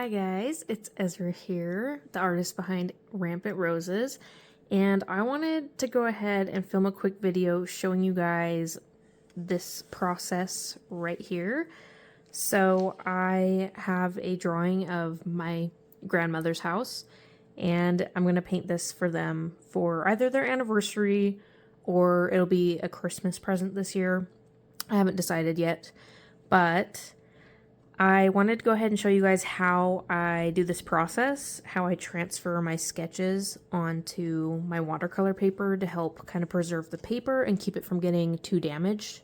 Hi guys, it's Ezra here, the artist behind Rampant Roses, and I wanted to go ahead and film a quick video showing you guys this process right here. So I have a drawing of my grandmother's house, and I'm going to paint this for them for either their anniversary or it'll be a Christmas present this year. I haven't decided yet, but I wanted to go ahead and show you guys how I do this process, how I transfer my sketches onto my watercolor paper to help kind of preserve the paper and keep it from getting too damaged.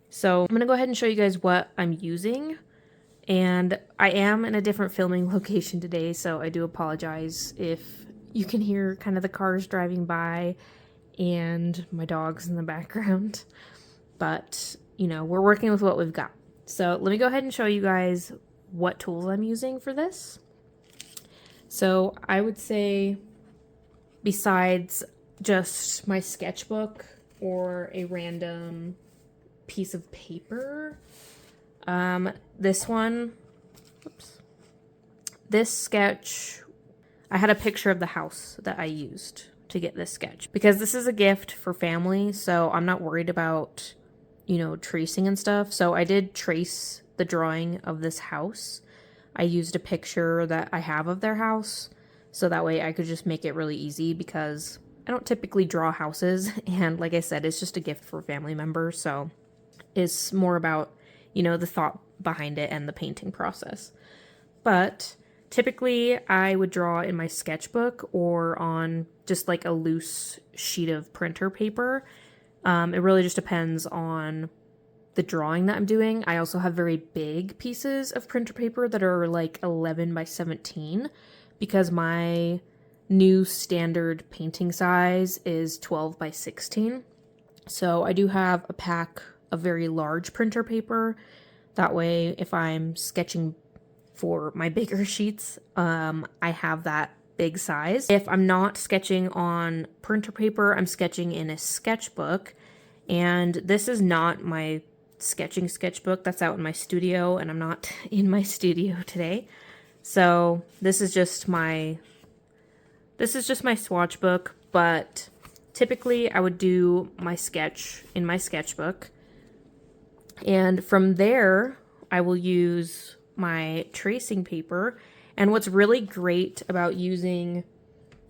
So I'm going to go ahead and show you guys what I'm using. And I am in a different filming location today, so I do apologize if you can hear kind of the cars driving by and my dogs in the background. But, you know, we're working with what we've got. So let me go ahead and show you guys what tools I'm using for this. So I would say, besides just my sketchbook or a random piece of paper, this sketch, I had a picture of the house that I used to get this sketch because this is a gift for family, so I'm not worried about, you know, tracing and stuff. So I did trace the drawing of this house. I used a picture that I have of their house, so that way I could just make it really easy because I don't typically draw houses, and like I said, it's just a gift for a family member, so it's more about, you know, the thought behind it and the painting process. But typically I would draw in my sketchbook or on just like a loose sheet of printer paper. It really just depends on the drawing that I'm doing. I also have very big pieces of printer paper that are like 11 by 17 because my new standard painting size is 12 by 16. So I do have a pack of very large printer paper. That way, if I'm sketching for my bigger sheets, I have that big size. If I'm not sketching on printer paper, I'm sketching in a sketchbook, and this is not my sketching sketchbook. That's out in my studio, and I'm not in my studio today. So this is just my swatch book, but typically I would do my sketch in my sketchbook, and from there I will use my tracing paper. And what's really great about using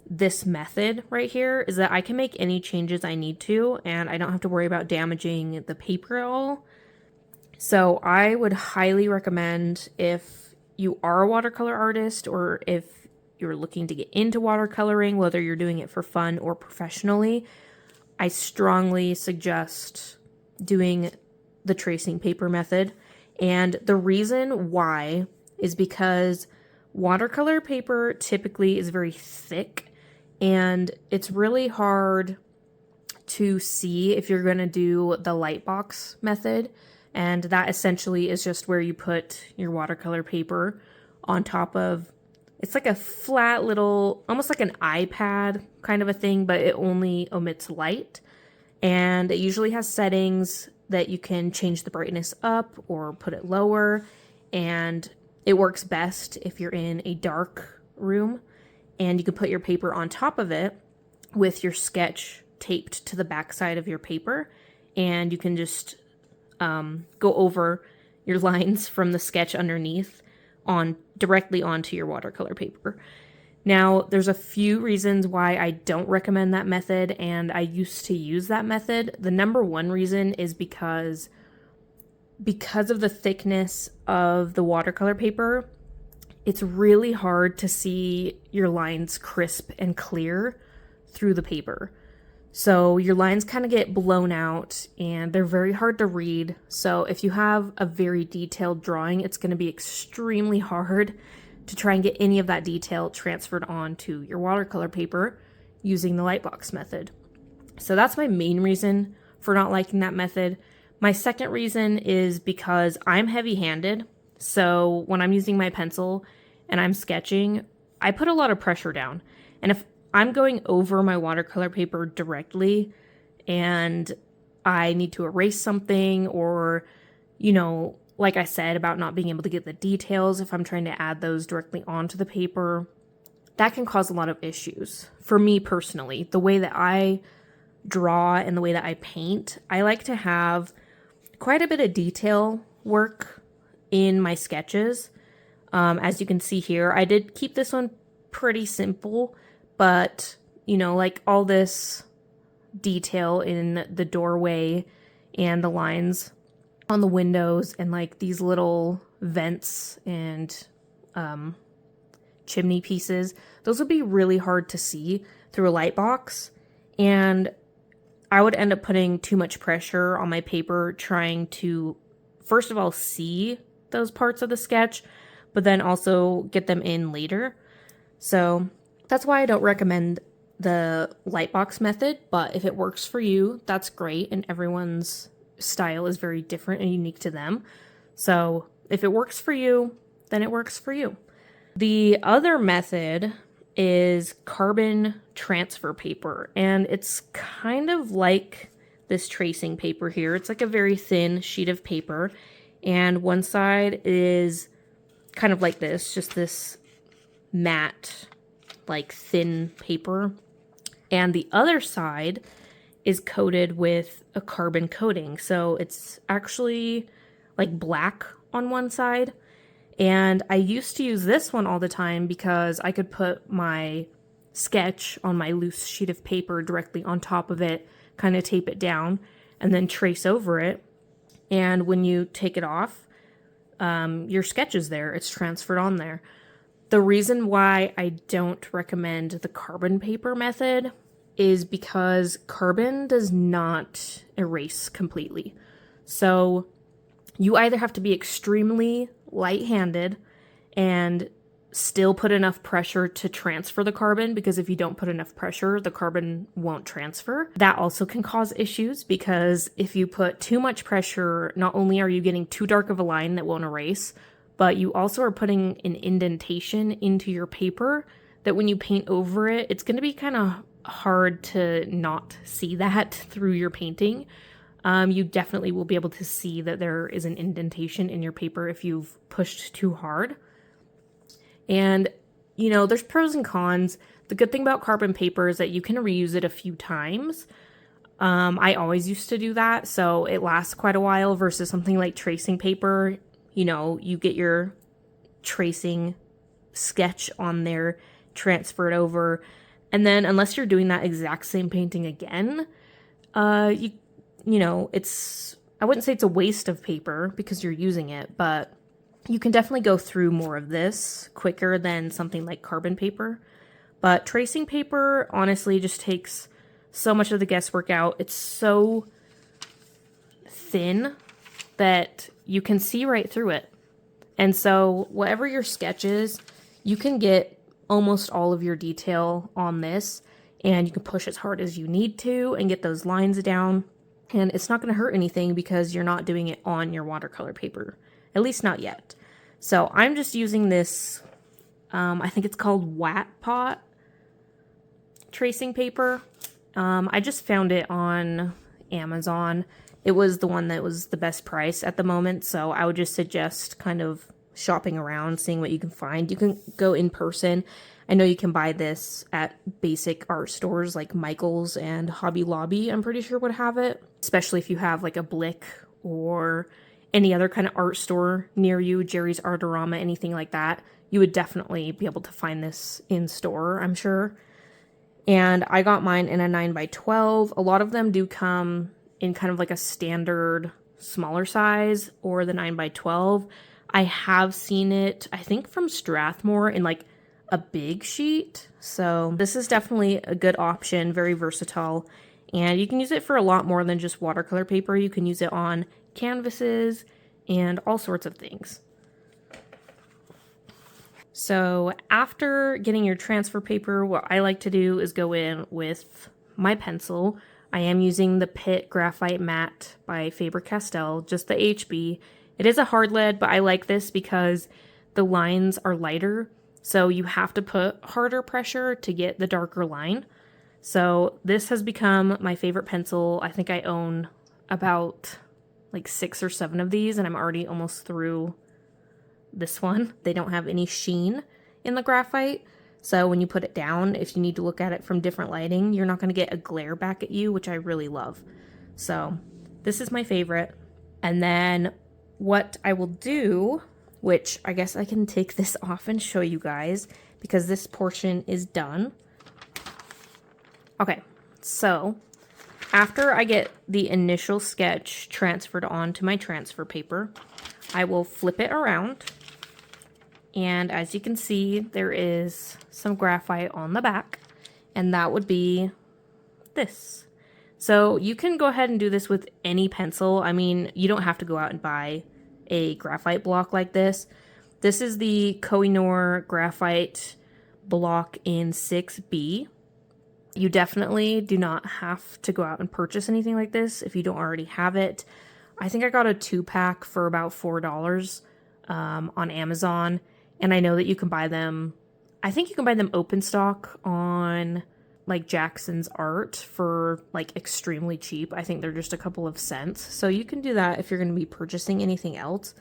this method right here is that I can make any changes I need to, and I don't have to worry about damaging the paper at all. So I would highly recommend, if you are a watercolor artist or if you're looking to get into watercoloring, whether you're doing it for fun or professionally, I strongly suggest doing the tracing paper method. And the reason why is because watercolor paper typically is very thick, and it's really hard to see if you're going to do the light box method. And that essentially is just where you put your watercolor paper on top of, it's like a flat little, almost like an iPad kind of a thing, but it only emits light. And it usually has settings that you can change the brightness up or put it lower, and it works best if you're in a dark room, and you can put your paper on top of it with your sketch taped to the back side of your paper, and you can just go over your lines from the sketch underneath directly onto your watercolor paper. Now, there's a few reasons why I don't recommend that method, and I used to use that method. The number one reason is because of the thickness of the watercolor paper, it's really hard to see your lines crisp and clear through the paper. So your lines kind of get blown out and they're very hard to read. So if you have a very detailed drawing, it's going to be extremely hard to try and get any of that detail transferred onto your watercolor paper using the lightbox method. So that's my main reason for not liking that method. My second reason is because I'm heavy-handed. So when I'm using my pencil and I'm sketching, I put a lot of pressure down. And if I'm going over my watercolor paper directly and I need to erase something, or, you know, like I said, about not being able to get the details if I'm trying to add those directly onto the paper. That can cause a lot of issues. For me personally, the way that I draw and the way that I paint, I like to have quite a bit of detail work in my sketches. As you can see here, I did keep this one pretty simple, but you know, like all this detail in the doorway and the lines on the windows and like these little vents and chimney pieces, those would be really hard to see through a light box, and I would end up putting too much pressure on my paper trying to, first of all, see those parts of the sketch, but then also get them in later. So that's why I don't recommend the lightbox method, but if it works for you, that's great, and everyone's style is very different and unique to them. So if it works for you, then it works for you. The other method is carbon transfer paper, and it's kind of like this tracing paper here. It's like a very thin sheet of paper, and one side is kind of like this, just this matte, like thin paper, and the other side is coated with a carbon coating. So it's actually like black on one side. And I used to use this one all the time because I could put my sketch on my loose sheet of paper directly on top of it, kind of tape it down, and then trace over it. And when you take it off, your sketch is there. It's transferred on there. The reason why I don't recommend the carbon paper method is because carbon does not erase completely. So you either have to be extremely light-handed and still put enough pressure to transfer the carbon, because if you don't put enough pressure, the carbon won't transfer. That also can cause issues, because if you put too much pressure, not only are you getting too dark of a line that won't erase, but you also are putting an indentation into your paper that when you paint over it, it's going to be kind of hard to not see that through your painting. You definitely will be able to see that there is an indentation in your paper if you've pushed too hard. And, you know, there's pros and cons. The good thing about carbon paper is that you can reuse it a few times. I always used to do that, so it lasts quite a while versus something like tracing paper. You know, you get your tracing sketch on there, transfer it over, and then unless you're doing that exact same painting again, you know, I wouldn't say it's a waste of paper because you're using it, but you can definitely go through more of this quicker than something like carbon paper. But tracing paper honestly just takes so much of the guesswork out. It's so thin that you can see right through it. And so whatever your sketch is, you can get almost all of your detail on this, and you can push as hard as you need to and get those lines down. And it's not going to hurt anything because you're not doing it on your watercolor paper. At least not yet. So I'm just using this, I think it's called Watt Pot tracing paper. I just found it on Amazon. It was the one that was the best price at the moment. So I would just suggest kind of shopping around, seeing what you can find. You can go in person. I know you can buy this at basic art stores like Michael's and Hobby Lobby, I'm pretty sure would have it. Especially if you have like a Blick or any other kind of art store near you, Jerry's Artorama, anything like that. You would definitely be able to find this in store, I'm sure. And I got mine in a 9x12. A lot of them do come in kind of like a standard smaller size or the 9x12. I have seen it, I think from Strathmore, in like a big sheet. So this is definitely a good option, very versatile. And you can use it for a lot more than just watercolor paper. You can use it on canvases and all sorts of things. So after getting your transfer paper, what I like to do is go in with my pencil. I am using the Pitt Graphite Matte by Faber-Castell, just the HB. It is a hard lead, but I like this because the lines are lighter, so you have to put harder pressure to get the darker line. So this has become my favorite pencil. I think I own about like 6 or 7 of these, and I'm already almost through this one. They don't have any sheen in the graphite, so when you put it down, if you need to look at it from different lighting, you're not going to get a glare back at you, which I really love. So this is my favorite. And then what I will do, which I guess I can take this off and show you guys because this portion is done. Okay, so after I get the initial sketch transferred onto my transfer paper, I will flip it around. And as you can see, there is some graphite on the back, and that would be this. So you can go ahead and do this with any pencil. I mean, you don't have to go out and buy a graphite block like this. This is the Koh-i-Noor graphite block in 6B. You definitely do not have to go out and purchase anything like this if you don't already have it. I think I got a 2-pack for about $4 on Amazon. And I know that you can buy them, I think you can buy them open stock on like Jackson's Art for like extremely cheap. I think they're just a couple of cents. So you can do that if you're going to be purchasing anything else.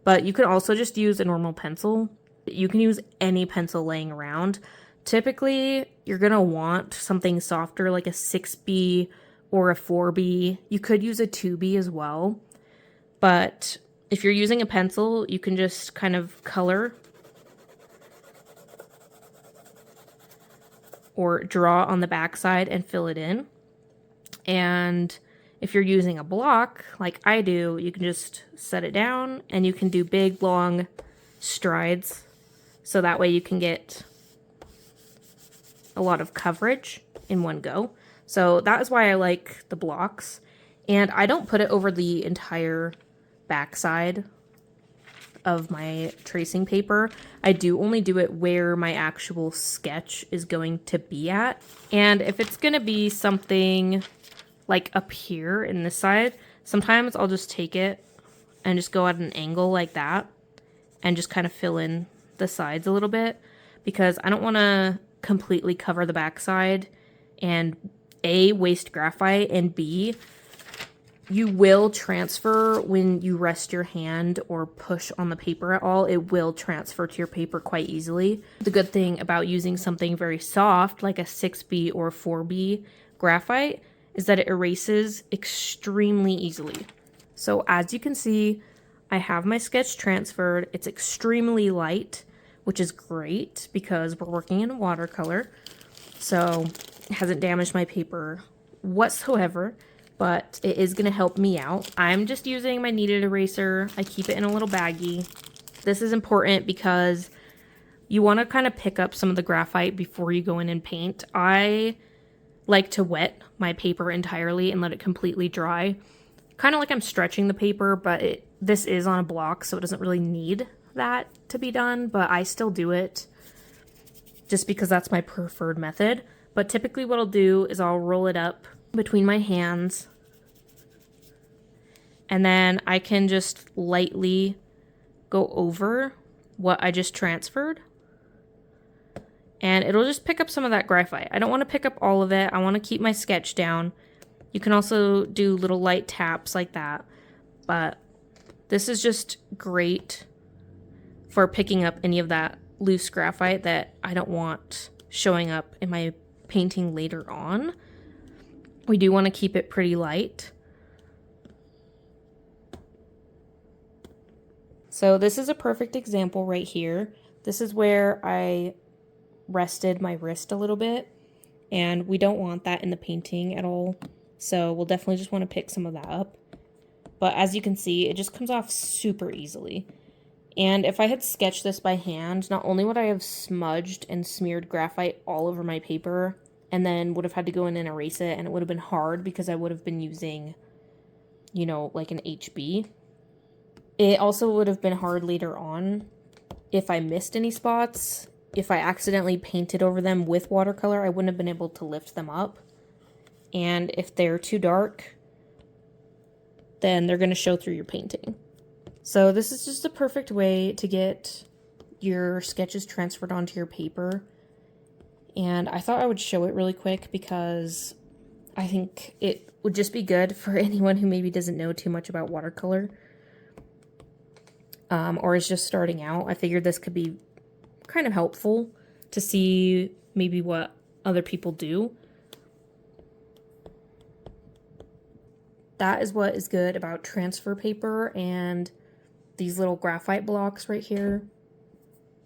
But you can also just use a normal pencil. You can use any pencil laying around. Typically, you're going to want something softer like a 6B or a 4B. You could use a 2B as well. But if you're using a pencil, you can just kind of color or draw on the backside and fill it in. And if you're using a block, like I do, you can just set it down and you can do big, long strides. So that way you can get a lot of coverage in one go. So that is why I like the blocks. And I don't put it over the entire backside of my tracing paper. I do only do it where my actual sketch is going to be at. And if it's going to be something like up here in this side, sometimes I'll just take it and just go at an angle like that and just kind of fill in the sides a little bit, because I don't want to completely cover the backside and A, waste graphite, and B, you will transfer when you rest your hand or push on the paper at all. It will transfer to your paper quite easily. The good thing about using something very soft like a 6B or 4B graphite is that it erases extremely easily. So as you can see, I have my sketch transferred. It's extremely light, which is great because we're working in watercolor. So it hasn't damaged my paper whatsoever, but it is going to help me out. I'm just using my kneaded eraser. I keep it in a little baggie. This is important because you want to kind of pick up some of the graphite before you go in and paint. I like to wet my paper entirely and let it completely dry. Kind of like I'm stretching the paper, but this is on a block, so it doesn't really need that to be done, but I still do it just because that's my preferred method. But typically what I'll do is I'll roll it up between my hands, and then I can just lightly go over what I just transferred, and it'll just pick up some of that graphite. I don't want to pick up all of it. I want to keep my sketch down. You can also do little light taps like that, but this is just great for picking up any of that loose graphite that I don't want showing up in my painting later on. We do want to keep it pretty light. So this is a perfect example right here. This is where I rested my wrist a little bit, and we don't want that in the painting at all. So we'll definitely just want to pick some of that up. But as you can see, it just comes off super easily. And if I had sketched this by hand, not only would I have smudged and smeared graphite all over my paper, and then would have had to go in and erase it, and it would have been hard because I would have been using, you know, like an HB. It also would have been hard later on if I missed any spots. If I accidentally painted over them with watercolor, I wouldn't have been able to lift them up. And if they're too dark, then they're going to show through your painting. So this is just a perfect way to get your sketches transferred onto your paper. And I thought I would show it really quick because I think it would just be good for anyone who maybe doesn't know too much about watercolor, or is just starting out. I figured this could be kind of helpful to see maybe what other people do. That is what is good about transfer paper and these little graphite blocks right here.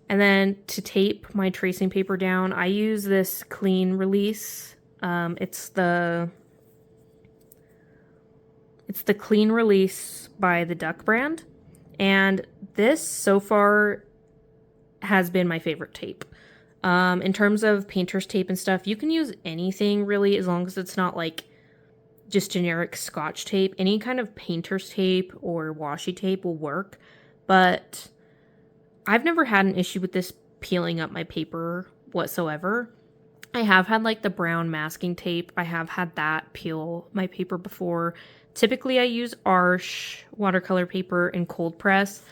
And then to tape my tracing paper down, I use this clean release. It's the clean release by the Duck brand. And this so far has been my favorite tape. In terms of painter's tape and stuff, you can use anything really, as long as it's not like just generic Scotch tape. Any kind of painter's tape or washi tape will work, but I've never had an issue with this peeling up my paper whatsoever. I have had like the brown masking tape. I have had that peel my paper before. Typically I use Arches watercolor paper and cold press.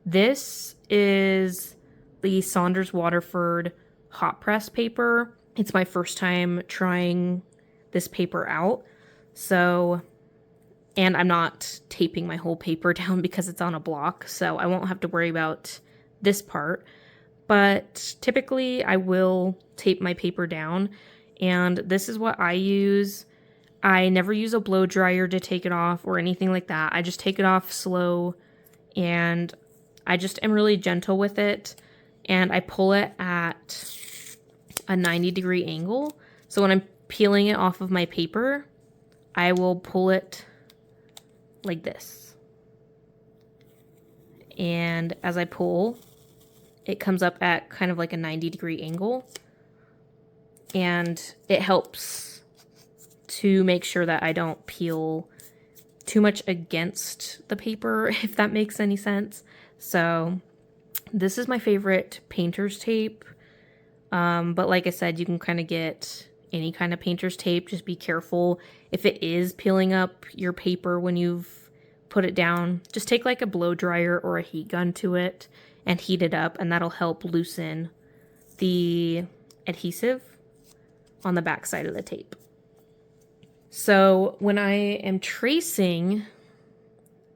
This is the Saunders Waterford hot press paper. It's my first time trying this paper out. So, and I'm not taping my whole paper down because it's on a block, so I won't have to worry about this part. But typically I will tape my paper down, and this is what I use. I never use a blow dryer to take it off or anything like that. I just take it off slow, and I just am really gentle with it, and I pull it at a 90-degree angle. So when I'm peeling it off of my paper, I will pull it like this. And as I pull, it comes up at kind of like a 90-degree angle. And it helps to make sure that I don't peel too much against the paper, if that makes any sense. So this is my favorite painter's tape. But like I said, you can kind of get any kind of painter's tape. Just be careful if it is peeling up your paper when you've put it down. Just take like a blow dryer or a heat gun to it and heat it up, and that'll help loosen the adhesive on the back side of the tape. So when I am tracing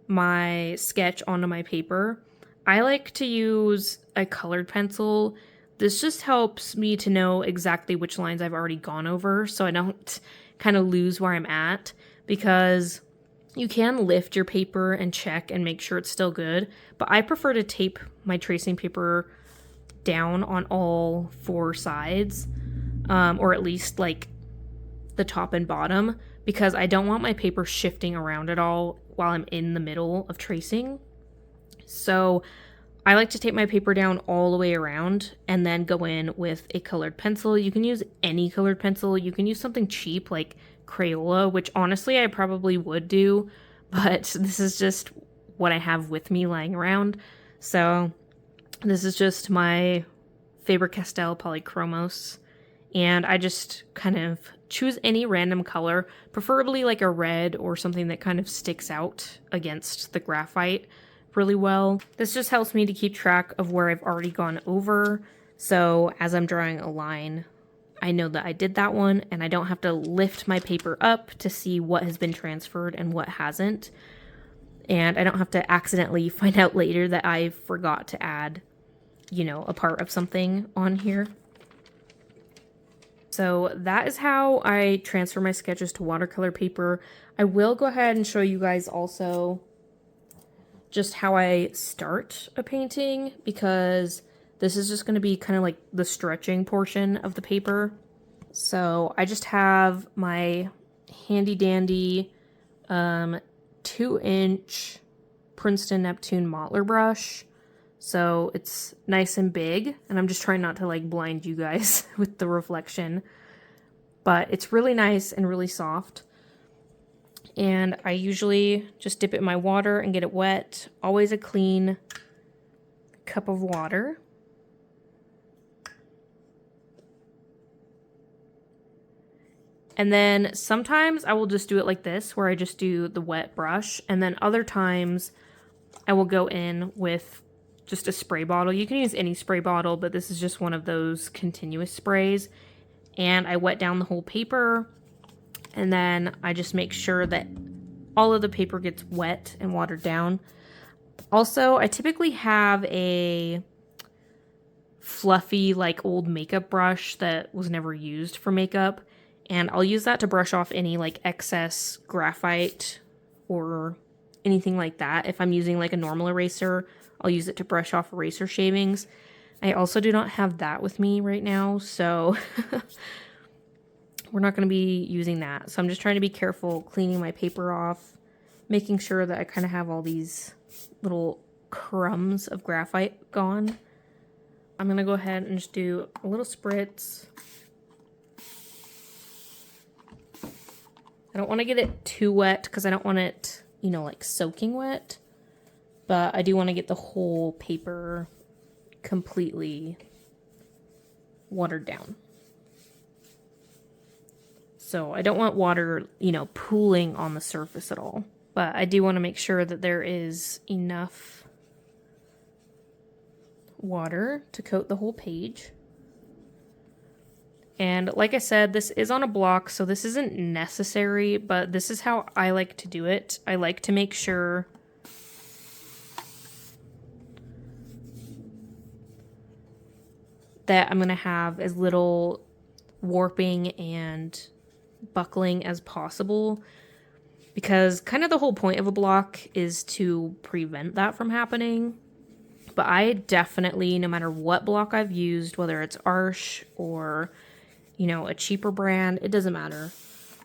my sketch onto my paper, I like to use a colored pencil. This just helps me to know exactly which lines I've already gone over, so I don't kind of lose where I'm at, because you can lift your paper and check and make sure it's still good, but I prefer to tape my tracing paper down on all four sides, or at least like the top and bottom, because I don't want my paper shifting around at all while I'm in the middle of tracing. So I like to tape my paper down all the way around and then go in with a colored pencil. You can use any colored pencil. You can use something cheap like Crayola, which honestly I probably would do, but this is just what I have with me lying around. So this is just my Faber-Castell Polychromos, and I just kind of choose any random color, preferably like a red or something that kind of sticks out against the graphite really well. This just helps me to keep track of where I've already gone over, so as I'm drawing a line, I know that I did that one, and I don't have to lift my paper up to see what has been transferred and what hasn't, and I don't have to accidentally find out later that I forgot to add, you know, a part of something on here. So that is how I transfer my sketches to watercolor paper. I will go ahead and show you guys also just how I start a painting, because this is just going to be kind of like the stretching portion of the paper. So I just have my handy dandy 2-inch Princeton Neptune Mottler brush. So it's nice and big, and I'm just trying not to like blind you guys with the reflection, but it's really nice and really soft. And I usually just dip it in my water and get it wet. Always a clean cup of water. And then sometimes I will just do it like this, where I just do the wet brush, and then other times I will go in with just a spray bottle. You can use any spray bottle, but this is just one of those continuous sprays. And I wet down the whole paper, and then I just make sure that all of the paper gets wet and watered down. Also, I typically have a fluffy, like, old makeup brush that was never used for makeup, and I'll use that to brush off any, like, excess graphite or anything like that. If I'm using, like, a normal eraser, I'll use it to brush off eraser shavings. I also do not have that with me right now, so we're not going to be using that. So I'm just trying to be careful cleaning my paper off, making sure that I kind of have all these little crumbs of graphite gone. I'm going to go ahead and just do a little spritz. I don't want to get it too wet because I don't want it, you know, like soaking wet. But I do want to get the whole paper completely watered down. So I don't want water, you know, pooling on the surface at all. But I do want to make sure that there is enough water to coat the whole page. And like I said, this is on a block, so this isn't necessary, but this is how I like to do it. I like to make sure that I'm going to have as little warping and buckling as possible, because kind of the whole point of a block is to prevent that from happening. But I definitely, no matter what block I've used, whether it's Arch or, you know, a cheaper brand, it doesn't matter.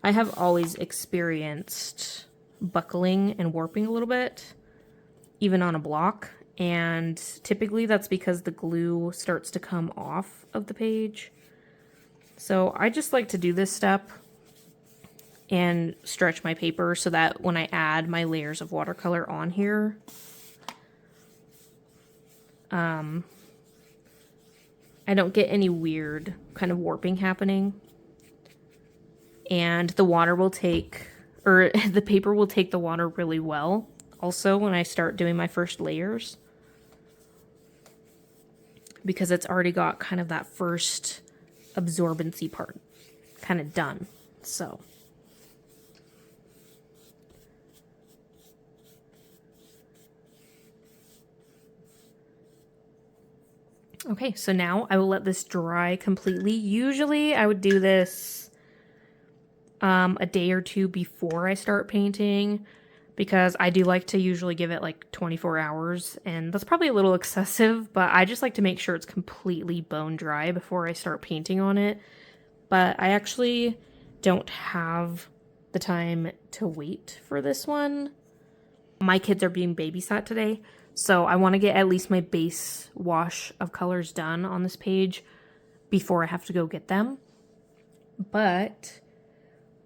I have always experienced buckling and warping a little bit, even on a block. And typically that's because the glue starts to come off of the page. So I just like to do this step and stretch my paper so that when I add my layers of watercolor on here, I don't get any weird kind of warping happening. And the water will take, or the paper will take the water really well. Also, when I start doing my first layers, because it's already got kind of that first absorbency part kind of done. So okay, so now I will let this dry completely. Usually I would do this a day or two before I start painting, because I do like to usually give it like 24 hours, and that's probably a little excessive, but I just like to make sure it's completely bone dry before I start painting on it. But I actually don't have the time to wait for this one. My kids are being babysat today, so I want to get at least my base wash of colors done on this page before I have to go get them. But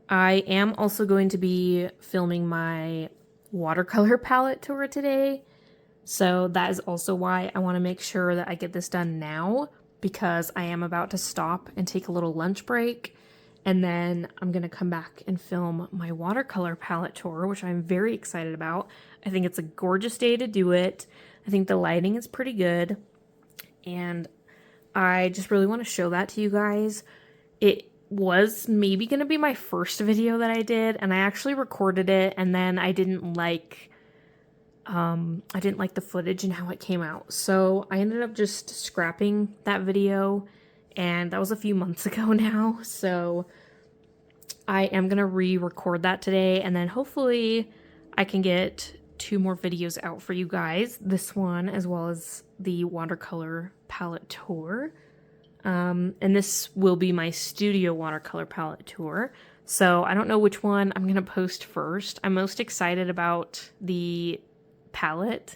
I am also going to be filming my watercolor palette tour today. So that is also why I want to make sure that I get this done now, because I am about to stop and take a little lunch break. And then I'm going to come back and film my watercolor palette tour, which I'm very excited about. I think it's a gorgeous day to do it. I think the lighting is pretty good. And I just really want to show that to you guys. It was maybe going to be my first video that I did, and I actually recorded it, and then I didn't like the footage and how it came out. So I ended up just scrapping that video, and that was a few months ago now. So I am going to re-record that today, and then hopefully I can get 2 more videos out for you guys. This one, as well as the watercolor palette tour. And this will be my studio watercolor palette tour. So I don't know which one I'm going to post first. I'm most excited about the palette,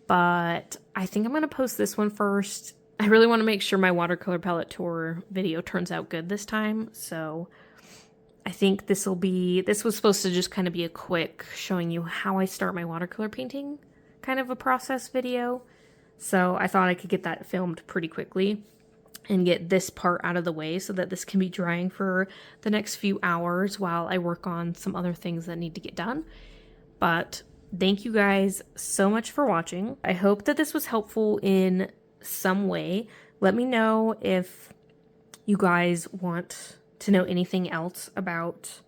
but I think I'm going to post this one first. I really want to make sure my watercolor palette tour video turns out good this time. So I think this was supposed to just kind of be a quick showing you how I start my watercolor painting kind of a process video. So I thought I could get that filmed pretty quickly and get this part out of the way so that this can be drying for the next few hours while I work on some other things that need to get done. But thank you guys so much for watching. I hope that this was helpful in some way. Let me know if you guys want to know anything else about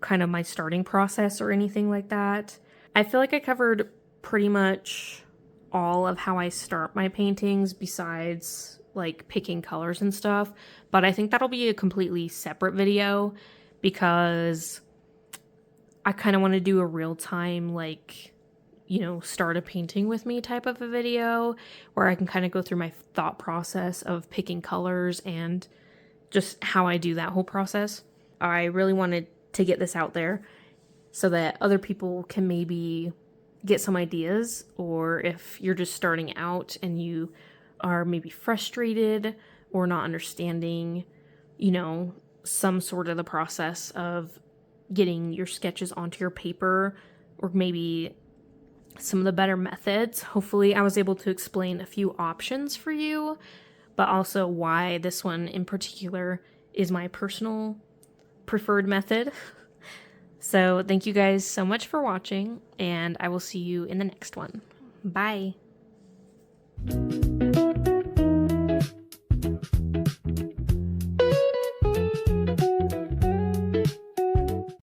kind of my starting process or anything like that. I feel like I covered pretty much all of how I start my paintings besides like picking colors and stuff, but I think that'll be a completely separate video because I kind of want to do a real time, like, you know, start a painting with me type of a video where I can kind of go through my thought process of picking colors and just how I do that whole process. I really wanted to get this out there so that other people can maybe get some ideas, or if you're just starting out and you are maybe frustrated or not understanding, you know, some sort of the process of getting your sketches onto your paper, or maybe some of the better methods. Hopefully I was able to explain a few options for you, but also why this one in particular is my personal preferred method. So thank you guys so much for watching, and I will see you in the next one. Bye.